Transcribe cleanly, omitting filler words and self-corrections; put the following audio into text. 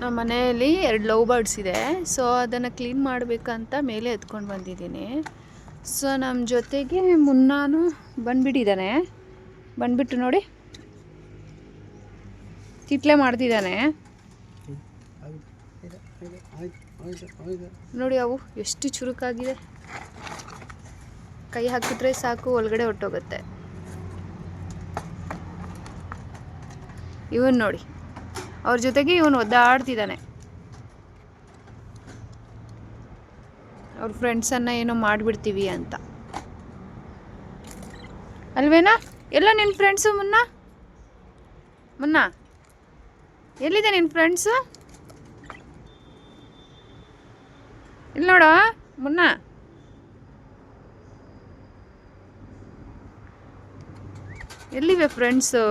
ನಮ್ಮ ಮನೆಯಲ್ಲಿ 2 love birds ಇದೆ. ಸೊ ಅದನ್ನು ಕ್ಲೀನ್ ಮಾಡಬೇಕಂತ ಮೇಲೆ ಎತ್ಕೊಂಡು ಬಂದಿದ್ದೀನಿ. ಸೊ ನಮ್ಮ ಜೊತೆಗೆ ಮುನ್ನಾನು ಬಂದುಬಿಟ್ಟಿದ್ದಾನೆ. ಬಂದುಬಿಟ್ಟು ನೋಡಿ ಕಿಟ್ಲೆ ಮಾಡ್ತಿದ್ದಾನೆ. ನೋಡಿ ಅವು ಎಷ್ಟು ಚುರುಕಾಗಿದೆ. ಕೈ ಹಾಕಿದ್ರೆ ಸಾಕು ಒಳಗಡೆ ಹೊಟ್ಟೋಗುತ್ತೆ. ಇವನು ನೋಡಿ, ಅವ್ರ ಜೊತೆಗೆ ಇವನು ಒದ್ದಾಡ್ತಿದ್ದಾನೆ. ಅವ್ರ ಫ್ರೆಂಡ್ಸನ್ನು ಏನೋ ಮಾಡಿಬಿಡ್ತೀವಿ ಅಂತ ಅಲ್ವೇನಾ? ಎಲ್ಲ ನಿನ್ನ ಫ್ರೆಂಡ್ಸು ಮುನ್ನ ಎಲ್ಲಿದೆ ನಿನ್ನ ಫ್ರೆಂಡ್ಸು? ಇಲ್ಲಿ ನೋಡ ಮುನ್ನ, ಎಲ್ಲಿವೆ ಫ್ರೆಂಡ್ಸು?